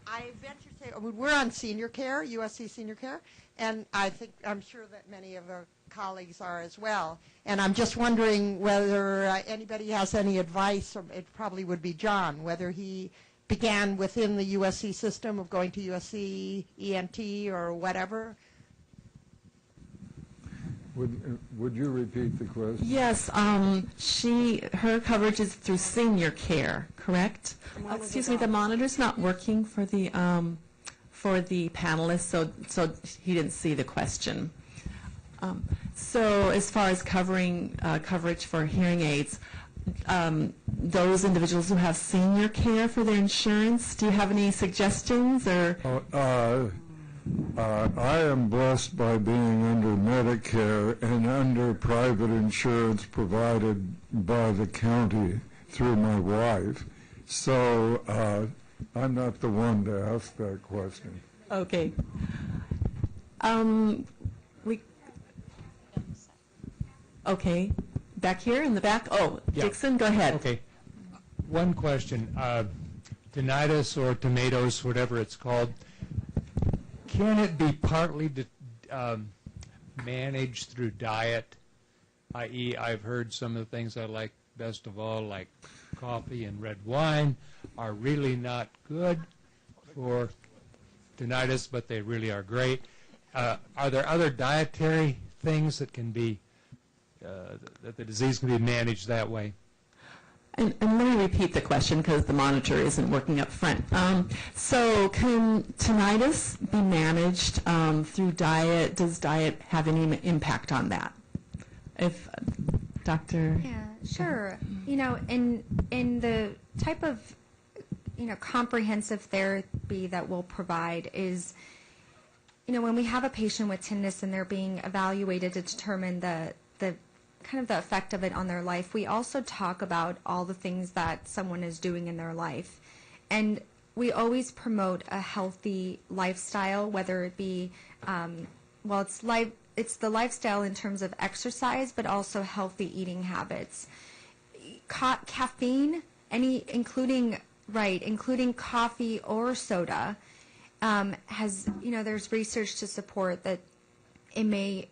I venture to say, we're on senior care, USC senior care, and I'm sure that many of our colleagues are as well. And I'm just wondering whether anybody has any advice, or it probably would be John, whether he began within the USC system of going to USC, ENT, or whatever. Would you repeat the question? Yes, her coverage is through senior care, correct? Excuse me, the monitor's not working for the panelists, so he didn't see the question. So as far as coverage for hearing aids, those individuals who have senior care for their insurance, do you have any suggestions or? I am blessed by being under Medicare and under private insurance provided by the county through my wife. So I'm not the one to ask that question. Okay. Okay. Back here in the back. Oh, Yeah. Dixon, go ahead. Okay. One question. Tinnitus or tomatoes, whatever it's called, can it be partly managed through diet? I.e., I've heard some of the things I like best of all, like coffee and red wine, are really not good for tinnitus, but they really are great. Are there other dietary things that can be that the disease can be managed that way? And let me repeat the question because the monitor isn't working up front. So can tinnitus be managed through diet? Does diet have any impact on that? If Dr. Yeah, sure. In the type of, comprehensive therapy that we'll provide is, when we have a patient with tinnitus and they're being evaluated to determine the kind of the effect of it on their life, we also talk about all the things that someone is doing in their life. And we always promote a healthy lifestyle, whether it be, it's the lifestyle in terms of exercise, but also healthy eating habits. Caffeine, including coffee or soda, has, there's research to support that it may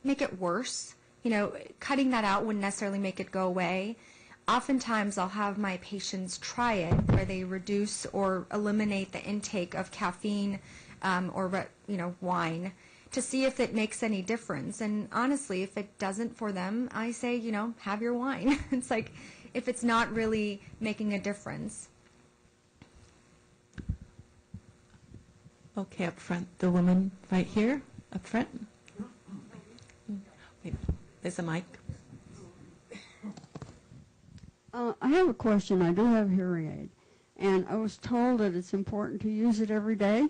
make it worse. Cutting that out wouldn't necessarily make it go away. Oftentimes, I'll have my patients try it, where they reduce or eliminate the intake of caffeine or wine, to see if it makes any difference. And honestly, if it doesn't for them, I say, have your wine. It's like, if it's not really making a difference. Okay, up front, the woman right here, up front. Wait, there's a mic. I have a question. I do have a hearing aid, and I was told that it's important to use it every day,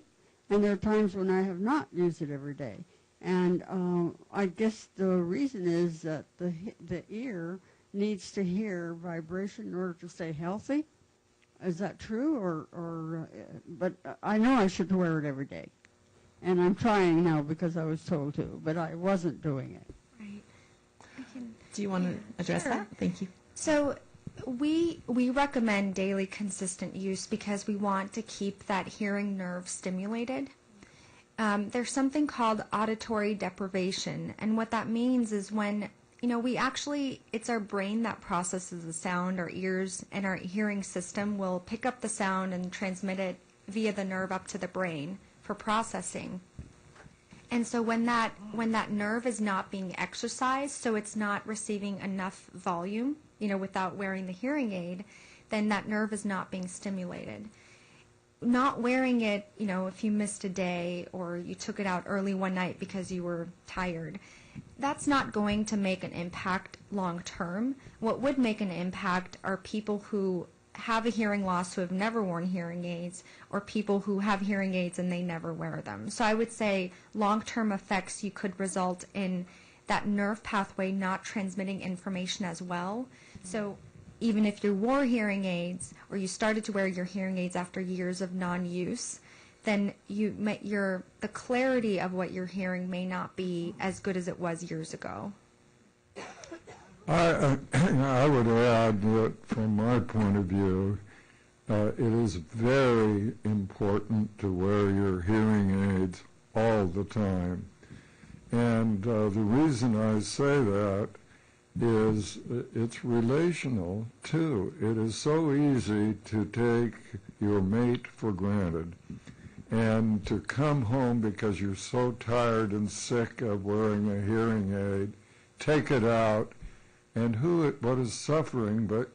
and there are times when I have not used it every day. And I guess the reason is that the ear needs to hear vibration in order to stay healthy. Is that true? But I know I should wear it every day, and I'm trying now because I was told to, but I wasn't doing it. Right. Do you want to address Sure. that? Thank you. So we recommend daily consistent use because we want to keep that hearing nerve stimulated. There's something called auditory deprivation, and what that means is when we actually, it's our brain that processes the sound. Our ears and our hearing system will pick up the sound and transmit it via the nerve up to the brain for processing. And so when that nerve is not being exercised, so it's not receiving enough volume, without wearing the hearing aid, then that nerve is not being stimulated. Not wearing it, if you missed a day or you took it out early one night because you were tired, that's not going to make an impact long term. What would make an impact are people who have a hearing loss who have never worn hearing aids, or people who have hearing aids and they never wear them. So I would say long-term effects, you could result in that nerve pathway not transmitting information as well. So even if you wore hearing aids or you started to wear your hearing aids after years of non-use, then the clarity of what you're hearing may not be as good as it was years ago. I would add that from my point of view, it is very important to wear your hearing aids all the time. And the reason I say that is it's relational too. It is so easy to take your mate for granted and to come home because you're so tired and sick of wearing a hearing aid, take it out, and what is suffering but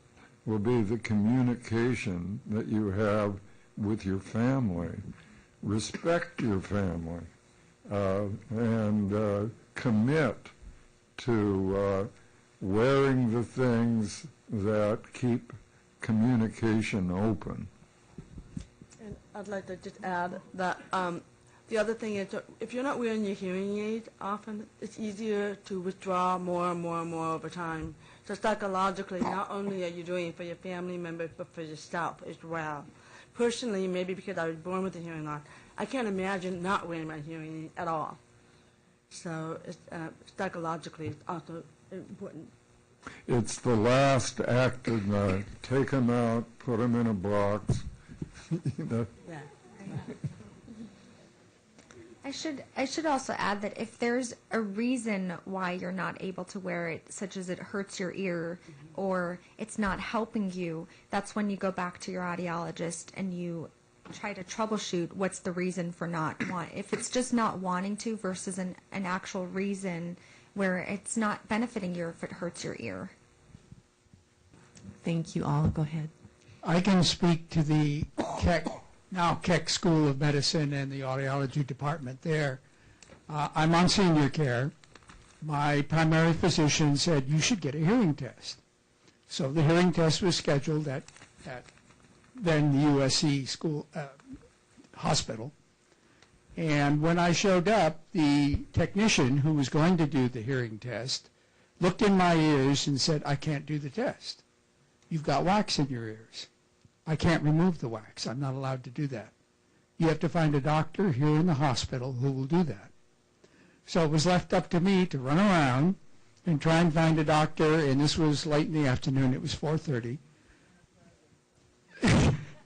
will be the communication that you have with your family. Respect your family and commit to wearing the things that keep communication open. And I'd like to just add that the other thing is that if you're not wearing your hearing aid often, it's easier to withdraw more and more and more over time. So psychologically, not only are you doing it for your family members, but for yourself as well. Personally, maybe because I was born with a hearing loss, I can't imagine not wearing my hearing aid at all. So it's, psychologically, it's also important. It's the last act in the take them out, put them in a box. Yeah. I should also add that if there's a reason why you're not able to wear it, such as it hurts your ear or it's not helping you, that's when you go back to your audiologist and you try to troubleshoot what's the reason for not if it's just not wanting to versus an actual reason where it's not benefiting you if it hurts your ear. Thank you all. Go ahead. I can speak to the Keck School of Medicine and the audiology department there. I'm on senior care. My primary physician said you should get a hearing test. So the hearing test was scheduled at then the USC school hospital. And when I showed up, the technician who was going to do the hearing test looked in my ears and said, "I can't do the test. You've got wax in your ears. I can't remove the wax. I'm not allowed to do that. You have to find a doctor here in the hospital who will do that." So it was left up to me to run around and try and find a doctor, and this was late in the afternoon. It was 4:30.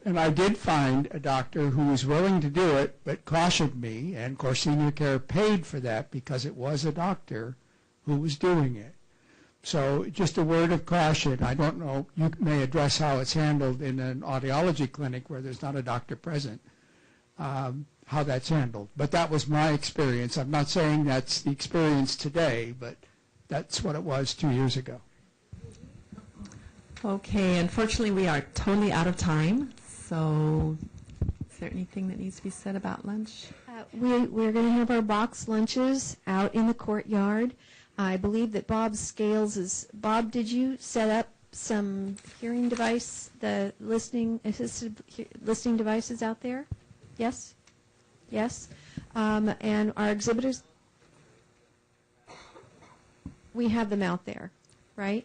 And I did find a doctor who was willing to do it, but cautioned me, and of course senior care paid for that because it was a doctor who was doing it. So just a word of caution. I don't know, you may address how it's handled in an audiology clinic where there's not a doctor present, how that's handled. But that was my experience. I'm not saying that's the experience today, but that's what it was 2 years ago. Okay, unfortunately we are totally out of time. So is there anything that needs to be said about lunch? We're going to have our box lunches out in the courtyard. I believe that Bob Scales is, Bob, did you set up some hearing device, the assisted listening devices out there? Yes? Yes? And our exhibitors, we have them out there, right?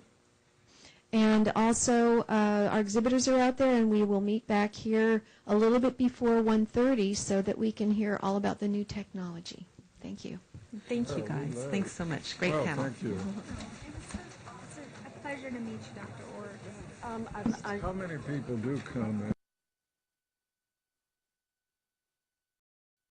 And also, our exhibitors are out there, and we will meet back here a little bit before 1:30 so that we can hear all about the new technology. Thank you. Thank you, guys. Thanks so much. Great panel. Thank you. It's a pleasure to meet you, Dr. Orr. How many people do come in?